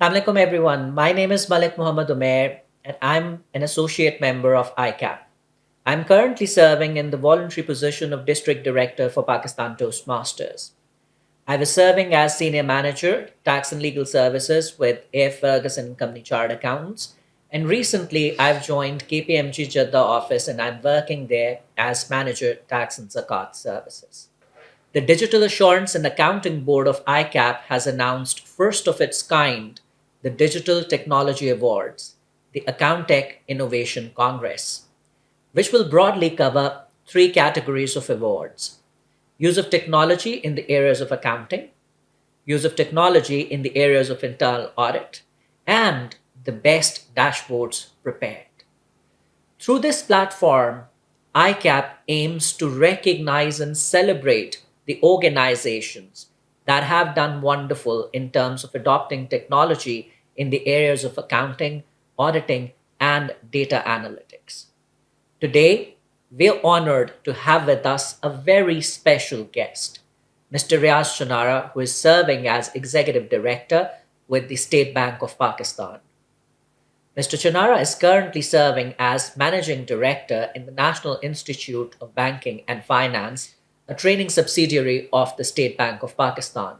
Assalamu alaikum everyone. My name is Malik Muhammad Umair and I'm an associate member of ICAP. I'm currently serving in the voluntary position of District Director for Pakistan Toastmasters. I was serving as Senior Manager, Tax and Legal Services with AF Ferguson Company Chartered Accountants. And recently I've joined KPMG Jeddah office and I'm working there as Manager, Tax and Zakat Services. The Digital Assurance and Accounting Board of ICAP has announced first of its kind the Digital Technology Awards, the AccountTech Innovation Congress, which will broadly cover three categories of awards: use of technology in the areas of accounting, use of technology in the areas of internal audit, and the best dashboards prepared. Through this platform, ICAP aims to recognize and celebrate the organizations that have done wonderful in terms of adopting technology in the areas of accounting, auditing, and data analytics. Today, we're honored to have with us a very special guest, Mr. Riaz Chanara, who is serving as Executive Director with the State Bank of Pakistan. Mr. Chanara is currently serving as Managing Director in the National Institute of Banking and Finance, a training subsidiary of the State Bank of Pakistan.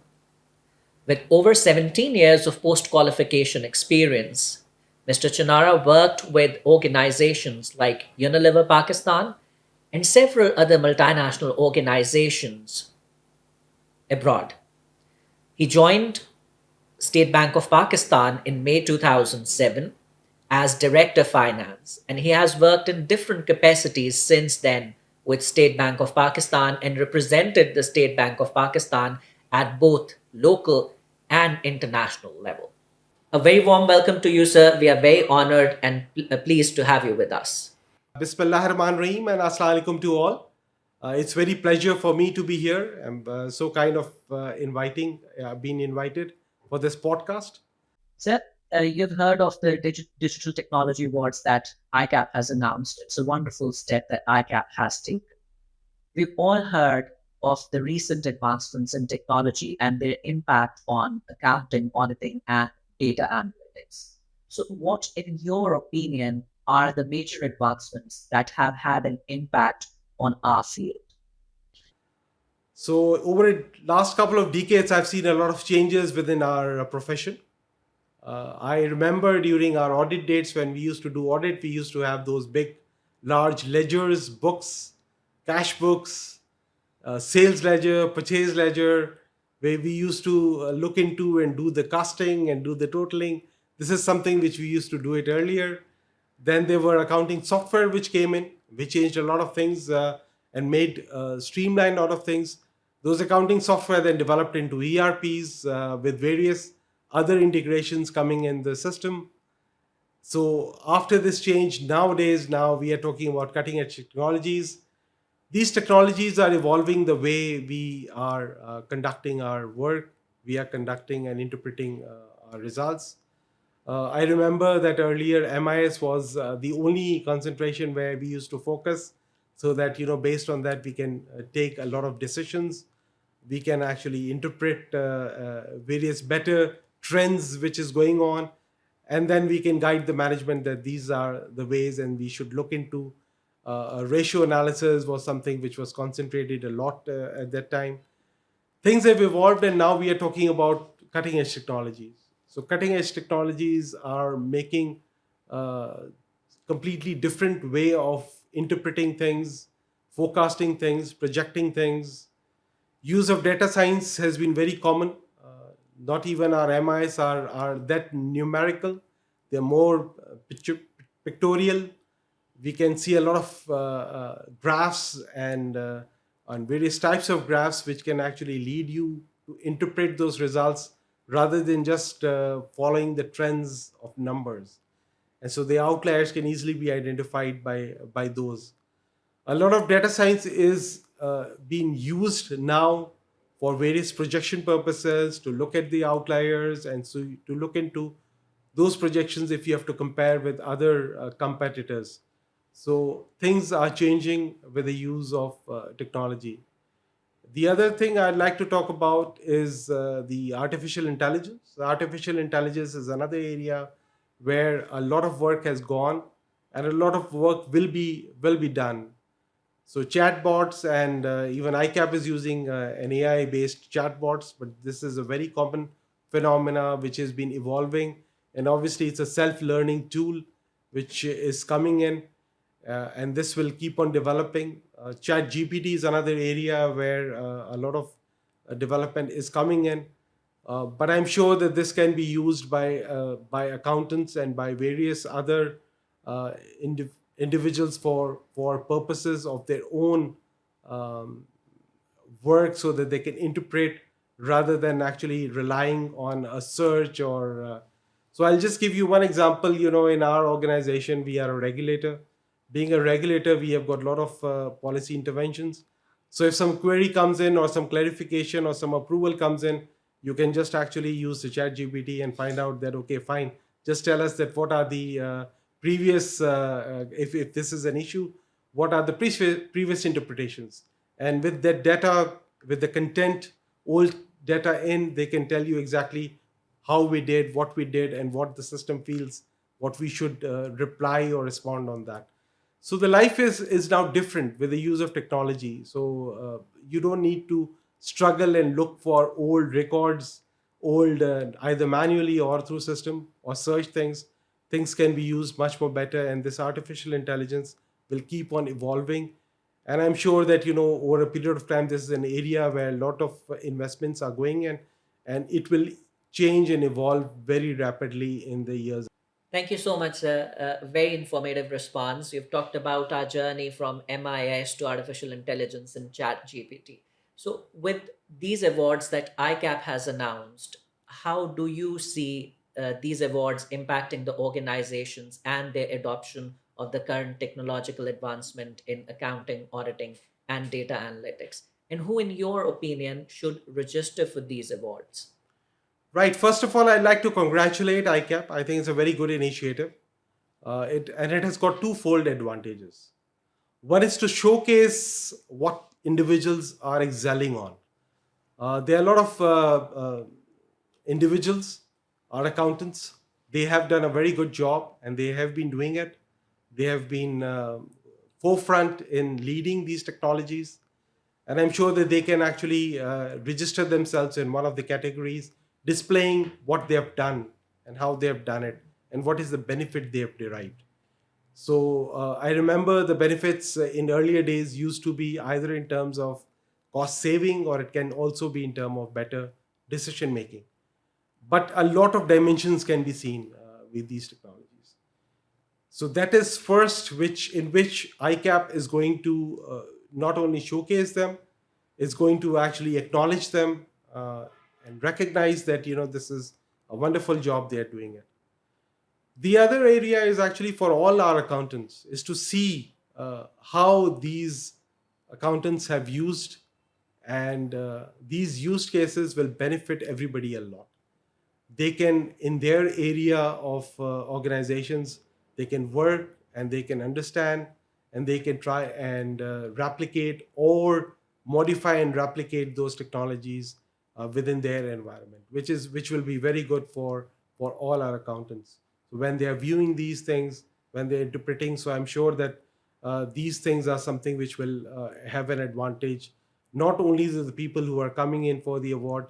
With over 17 years of post qualification experience, Mr. Chanara worked with organizations like Unilever Pakistan and several other multinational organizations abroad. He joined State Bank of Pakistan in May 2007 as Director Finance, and he has worked in different capacities since then with State Bank of Pakistan and represented the State Bank of Pakistan at both local and international level. A very warm welcome to you, sir. We are very honored and pleased to have you with us. Bismillah ar-Rahman Rahim and Assalamu alaikum to all. It's very pleasure for me to be here. I'm so kind of being invited for this podcast. Sir, you've heard of the Digital Technology Awards that ICAP has announced. It's a wonderful step that ICAP has taken. We've all heard of the recent advancements in technology and their impact on accounting, auditing, and data analytics. So, what, in your opinion, are the major advancements that have had an impact on our field? So over the last couple of decades, I've seen a lot of changes within our profession. I remember during our audit dates when we used to do audit, we used to have those big, large ledgers, books, cash books, sales ledger, purchase ledger, where we used to look into and do the costing and do the totaling. This is something which we used to do it earlier. Then there were accounting software which came in, which changed a lot of things and made streamlined a lot of things. Those accounting software then developed into ERPs with various other integrations coming in the system. So after this change, nowadays, now we are talking about cutting edge technologies. These technologies are evolving the way we are conducting our work, we are conducting and interpreting our results. I remember that earlier MIS was the only concentration where we used to focus, so that based on that we can take a lot of decisions. We can actually interpret various better trends which is going on, and then we can guide the management that these are the ways and we should look into. Ratio analysis was something which was concentrated a lot at that time. Things have evolved and now we are talking about cutting edge technologies. So cutting edge technologies are making a completely different way of interpreting things, forecasting things, projecting things. Use of data science has been very common. Not even our MIs are that numerical. They're more pictorial. We can see a lot of graphs and on various types of graphs which can actually lead you to interpret those results rather than just following the trends of numbers. And so the outliers can easily be identified by those. A lot of data science is being used now for various projection purposes, to look at the outliers and so to look into those projections if you have to compare with other competitors. So things are changing with the use of technology. The other thing I'd like to talk about is the artificial intelligence. Artificial intelligence is another area where a lot of work has gone, and a lot of work will be done. So chatbots, and even ICAP is using an AI based chatbots, but this is a very common phenomena which has been evolving, and obviously it's a self learning tool which is coming in, and this will keep on developing. Chat GPT is another area where a lot of development is coming in, but I'm sure that this can be used by accountants and by various other uh, individuals for purposes of their own um, work, so that they can interpret rather than actually relying on a search or so I'll just give you one example. In our organization, we are a regulator. Being a regulator, we have got a lot of policy interventions. So if some query comes in, or some clarification, or some approval comes in, you can just actually use the chat gpt and find out that, okay, fine, just tell us that what are the previous if this is an issue, what are the previous interpretations. And with that data, with the content, old data in, they can tell you exactly how we did, what we did, and what the system feels, what we should reply or respond on that. So the life is now different with the use of technology. So you don't need to struggle and look for old records, old either manually or through system, or search things. Things can be used much more better, and this artificial intelligence will keep on evolving. And I'm sure that, over a period of time, this is an area where a lot of investments are going in, and it will change and evolve very rapidly in the years. Thank you so much, sir. A very informative response. You've talked about our journey from MIS to artificial intelligence and chat GPT. So, with these awards that ICAP has announced, how do you see these awards impacting the organizations and their adoption of the current technological advancement in accounting, auditing, and data analytics? And who, in your opinion, should register for these awards? Right. First of all, I'd like to congratulate ICAP. I think it's a very good initiative. It has got twofold advantages. One is to showcase what individuals are excelling on. There are a lot of individuals, our accountants. They have done a very good job, and they have been doing it. They have been forefront in leading these technologies, and I'm sure that they can actually register themselves in one of the categories, displaying what they have done and how they have done it, and what is the benefit they have derived. So I remember the benefits in earlier days used to be either in terms of cost saving, or it can also be in terms of better decision making. But a lot of dimensions can be seen with these technologies. So that is first, which ICAP is going to not only showcase them, it's going to actually acknowledge them, and recognize that, this is a wonderful job they are doing it. The other area is actually for all our accountants, is to see how these accountants have used, and these use cases will benefit everybody a lot. They can, in their area of organizations, they can work, and they can understand, and they can try and replicate or modify and replicate those technologies within their environment, which will be very good for all our accountants. So when they are viewing these things, when they're interpreting, so I'm sure that these things are something which will have an advantage, not only to the people who are coming in for the award.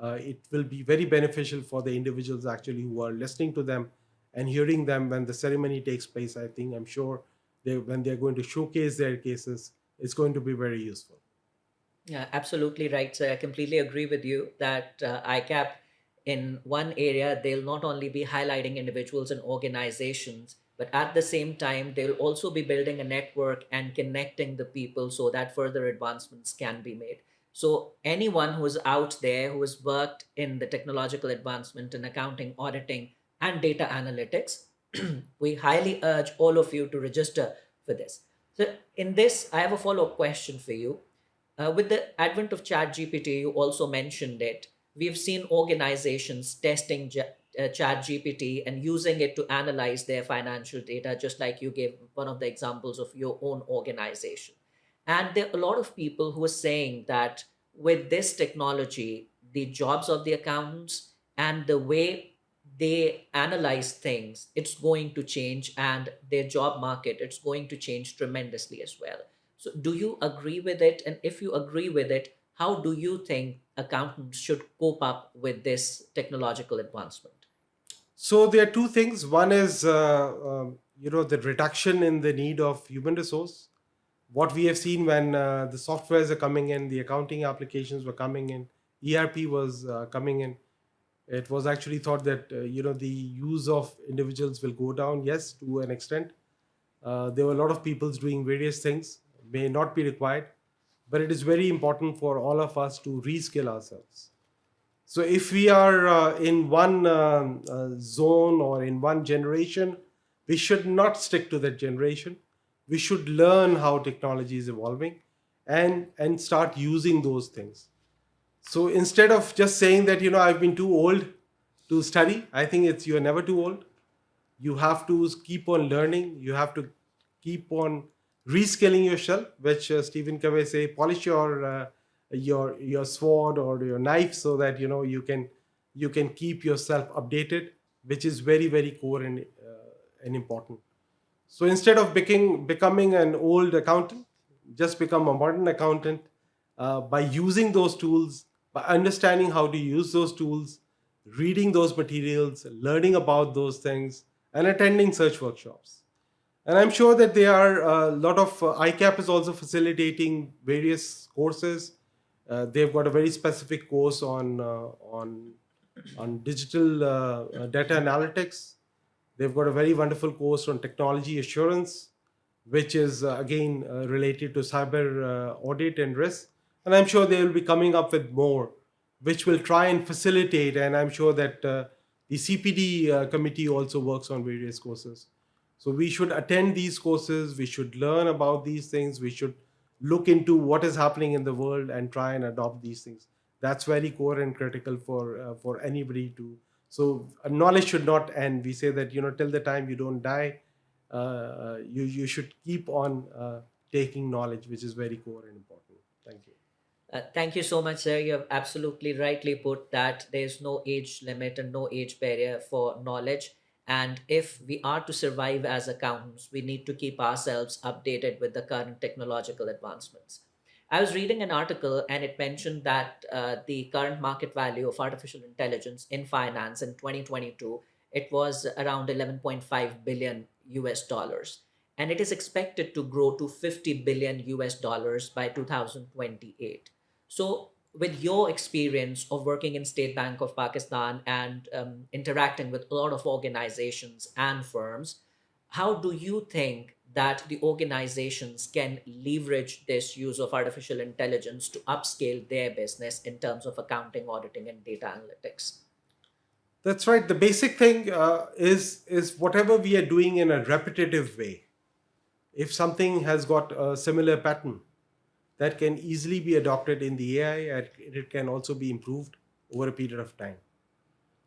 It will be very beneficial for the individuals actually who are listening to them and hearing them when the ceremony takes place. I think, I'm sure, when they're going to showcase their cases, it's going to be very useful. Yeah, absolutely right, sir. I completely agree with you that ICAP, in one area, they'll not only be highlighting individuals and organizations, but at the same time, they'll also be building a network and connecting the people so that further advancements can be made. So, anyone who is out there who has worked in the technological advancement in accounting, auditing, and data analytics, we highly urge all of you to register for this. So, in this, I have a follow up question for you. With the advent of ChatGPT, you also mentioned it. We've seen organizations testing ChatGPT and using it to analyze their financial data, just like you gave one of the examples of your own organization. And there are a lot of people who are saying that with this technology, the jobs of the accountants and the way they analyze things, it's going to change, and their job market, it's going to change tremendously as well. So, do you agree with it? And if you agree with it, how do you think accountants should cope up with this technological advancement? So there are two things. One is, the reduction in the need of human resource. What we have seen when the softwares are coming in, the accounting applications were coming in, ERP was coming in. It was actually thought that the use of individuals will go down. Yes, to an extent. There were a lot of people doing various things, may not be required, but it is very important for all of us to reskill ourselves. So if we are in one zone or in one generation, we should not stick to that generation. We should learn how technology is evolving and start using those things. So instead of just saying that I've been too old to study, I think it's you're never too old. You have to keep on learning. You have to keep on reskilling yourself, which Stephen Covey say, polish your sword or your knife, so that you can keep yourself updated, which is very, very core and important. So instead of becoming an old accountant, just become a modern accountant by using those tools, by understanding how to use those tools, reading those materials, learning about those things, and attending such workshops. And I'm sure that there are a lot of ICAP is also facilitating various courses. They've got a very specific course on digital data analytics. They've got a very wonderful course on technology assurance, which is again related to cyber audit and risk. And I'm sure they will be coming up with more, which will try and facilitate. And I'm sure that the CPD committee also works on various courses. So we should attend these courses. We should learn about these things. We should look into what is happening in the world and try and adopt these things. That's very core and critical for anybody to. So knowledge should not end. We say that till the time you don't die, you should keep on taking knowledge, which is very core and important. Thank you. Thank you so much, sir. You have absolutely rightly put that there's no age limit and no age barrier for knowledge. And if we are to survive as accountants, we need to keep ourselves updated with the current technological advancements. I was reading an article and it mentioned that the current market value of artificial intelligence in finance in 2022, it was around 11.5 billion US dollars. And it is expected to grow to 50 billion US dollars by 2028. So, with your experience of working in State Bank of Pakistan and interacting with a lot of organizations and firms, how do you think that the organizations can leverage this use of artificial intelligence to upscale their business in terms of accounting, auditing, and data analytics? That's right. The basic thing is whatever we are doing in a repetitive way. If something has got a similar pattern, that can easily be adopted in the AI, and it can also be improved over a period of time.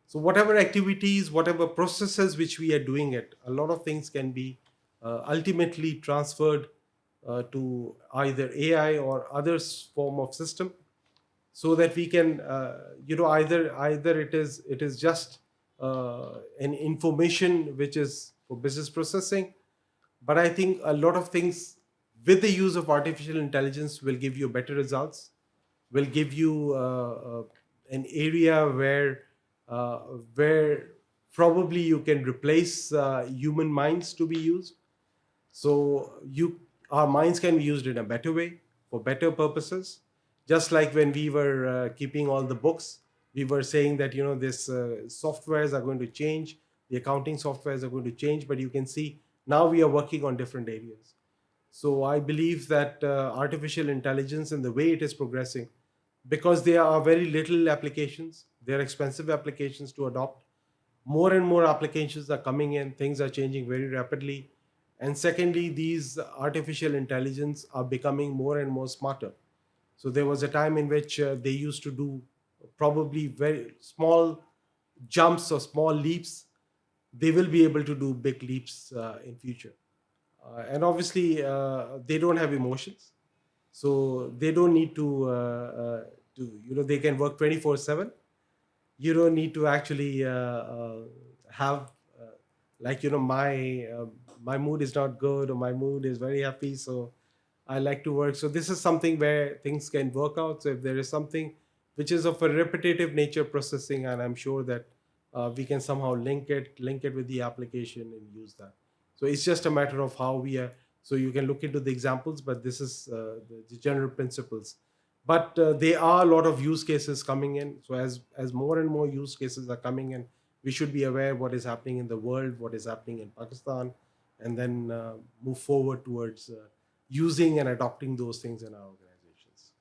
So whatever activities, whatever processes which we are doing it, a lot of things can be ultimately transferred to either AI or other form of system, so that we can either it is just an information which is for business processing. But I think a lot of things with the use of artificial intelligence will give you better results, will give you an area uh, where probably you can replace human minds to be used. So our minds can be used in a better way for better purposes. Just like when we were keeping all the books, we were saying that this softwares are going to change, the accounting softwares are going to change, but you can see now we are working on different areas. So I believe that artificial intelligence and the way it is progressing, because there are very little applications, they're expensive applications to adopt. More and more applications are coming in, things are changing very rapidly. And secondly, these artificial intelligence are becoming more and more smarter. So there was a time in which they used to do probably very small jumps or small leaps. They will be able to do big leaps in future. And obviously, they don't have emotions. So they don't need they can work 24/7. You don't need to actually have like my mood is not good or my mood is very happy, so I like to work. So this is something where things can work out. So if there is something which is of a repetitive nature processing, and I'm sure that we can somehow link it with the application and use that. So it's just a matter of how we are. So you can look into the examples, but this is the general principles. But there are a lot of use cases coming in. So as more and more use cases are coming in, we should be aware what is happening in the world, what is happening in Pakistan, and then move forward towards using and adopting those things in our organizations.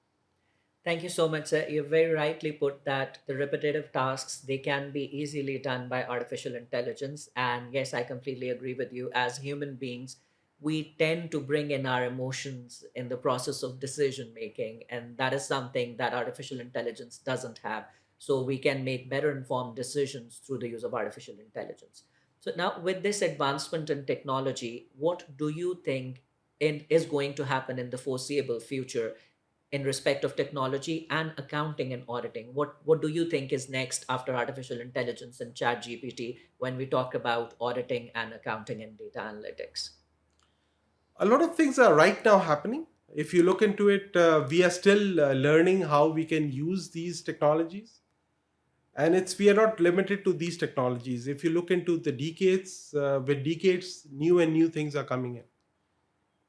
Thank you so much, sir. You very rightly put that the repetitive tasks, they can be easily done by artificial intelligence. And yes, I completely agree with you. As human beings, we tend to bring in our emotions in the process of decision making, and that is something that artificial intelligence doesn't have. So we can make better informed decisions through the use of artificial intelligence. So now, with this advancement in technology, what do you think is going to happen in the foreseeable future in respect of technology and accounting and auditing? What do you think is next after artificial intelligence and chat GPT when we talk about auditing and accounting and data analytics? A lot of things are right now happening. If you look into it, we are still learning how we can use these technologies, and it's we are not limited to these technologies. If you look into the decades, with decades, new and new things are coming in.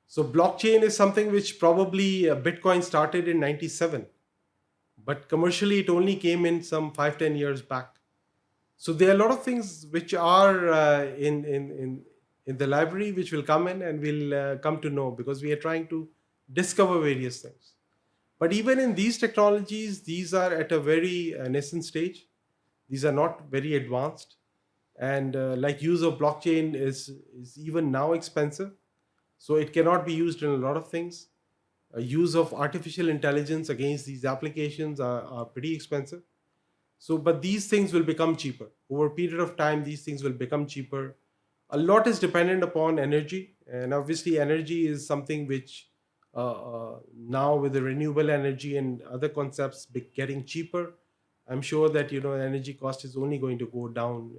So blockchain is something which probably Bitcoin started in '97, but commercially it only came in some 5-10 years back. So there are a lot of things which are in the library which will come in and we'll come to know, because we are trying to discover various things. But even in these technologies, these are at a very nascent stage. These are not very advanced, and like use of blockchain is even now expensive, so it cannot be used in a lot of things. Use of artificial intelligence against these applications are pretty expensive. So, but these things will become cheaper over a period of time. These things will become cheaper. A lot is dependent upon energy, and obviously, energy is something which now with the renewable energy and other concepts getting cheaper, I'm sure that energy cost is only going to go down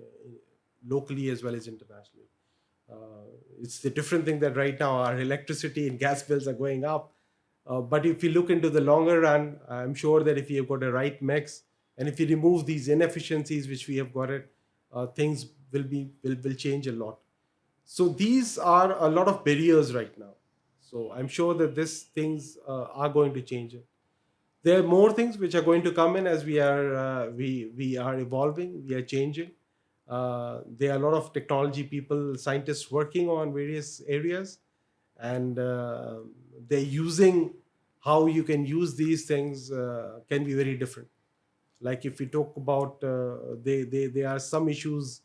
locally as well as internationally. It's the different thing that right now our electricity and gas bills are going up. But if you look into the longer run, I'm sure that if you have got a right mix, and if you remove these inefficiencies which we have got it, things will change a lot. So these are a lot of barriers right now. So I'm sure that these things are going to change it. There are more things which are going to come in as we are evolving, we are changing. There are a lot of technology people, scientists working on various areas, and they're using how you can use these things can be very different. Like if we talk about there are some issues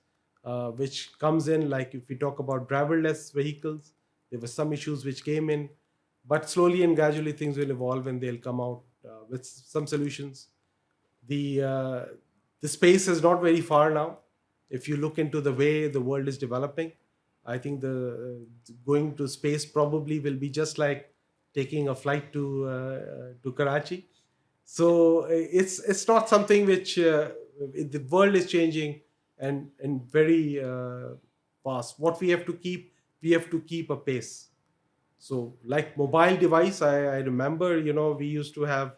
which comes in, like if we talk about driverless vehicles, there were some issues which came in, but slowly and gradually things will evolve and they'll come out with some solutions. The uh, the space is not very far now. If you look into the way the world is developing, I think the going to space probably will be just like taking a flight to Karachi. So it's not something which the world is changing, and very fast. What we have to keep a pace. So like mobile device, I remember we used to have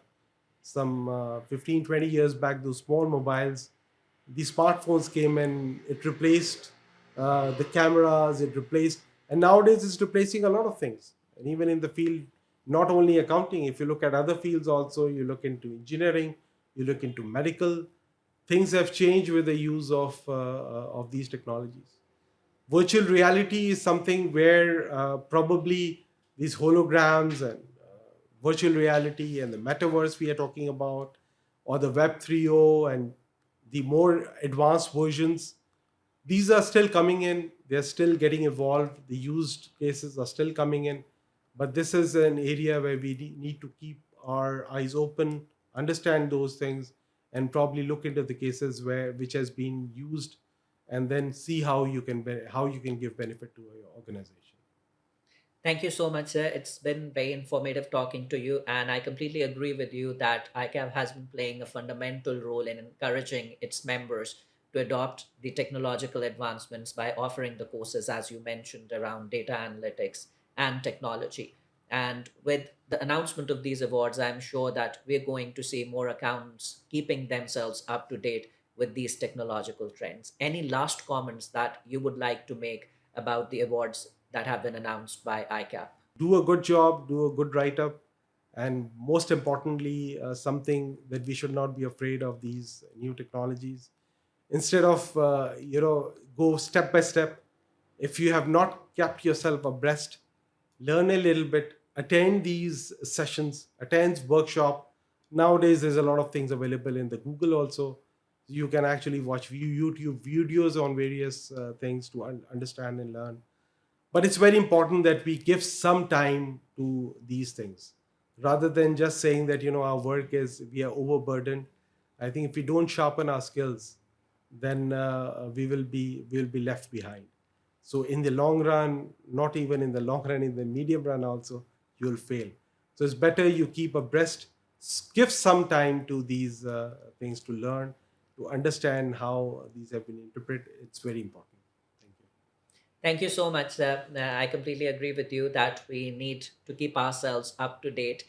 some 15-20 years back, those small mobiles. The smartphones came and it replaced the cameras, it replaced, and nowadays it's replacing a lot of things. And even in the field, not only accounting, if you look at other fields also, you look into engineering, you look into medical, things have changed with the use of these technologies. Virtual reality is something where probably these holograms and virtual reality and the metaverse we are talking about, or the web 3.0 and the more advanced versions, these are still coming in, they're still getting evolved, the used cases are still coming in. But this is an area where we need to keep our eyes open, understand those things, and probably look into the cases where which has been used, and then see how you can give benefit to your organization. Thank you so much, sir. It's been very informative talking to you, and I completely agree with you that ICAP has been playing a fundamental role in encouraging its members to adopt the technological advancements by offering the courses, as you mentioned, around data analytics and technology. And with the announcement of these awards, I'm sure that we're going to see more accountants keeping themselves up to date with these technological trends. Any last comments that you would like to make about the awards that have been announced by ICAP? Do a good job, do a good write up, and most importantly, something that we should not be afraid of these new technologies. Instead of go step by step. If you have not kept yourself abreast, learn a little bit, attend these sessions, attend workshop. Nowadays, there's a lot of things available in the Google also. You can actually watch YouTube videos on various things to understand and learn. But it's very important that we give some time to these things rather than just saying that our work is we are overburdened. I think if we don't sharpen our skills, then we will be left behind. So in the long run, not even in the long run, in the medium run also, you will fail. So it's better you keep abreast, give some time to these things to learn, to understand how these have been interpreted. It's very important. Thank you. Thank you so much, sir. I completely agree with you that we need to keep ourselves up to date.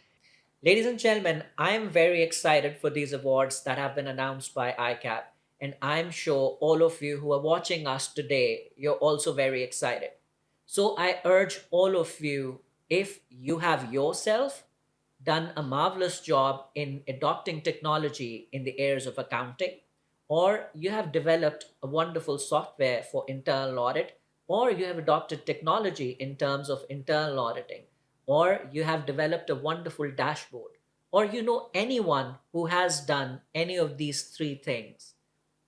Ladies and gentlemen, I am very excited for these awards that have been announced by ICAP, and I'm sure all of you who are watching us today, you're also very excited. So I urge all of you, if you have yourself done a marvelous job in adopting technology in the areas of accounting, or you have developed a wonderful software for internal audit, or you have adopted technology in terms of internal auditing, or you have developed a wonderful dashboard, or you know anyone who has done any of these three things,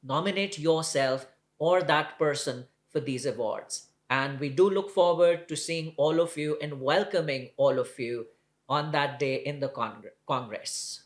nominate yourself or that person for these awards. And we do look forward to seeing all of you and welcoming all of you on that day in the Congress.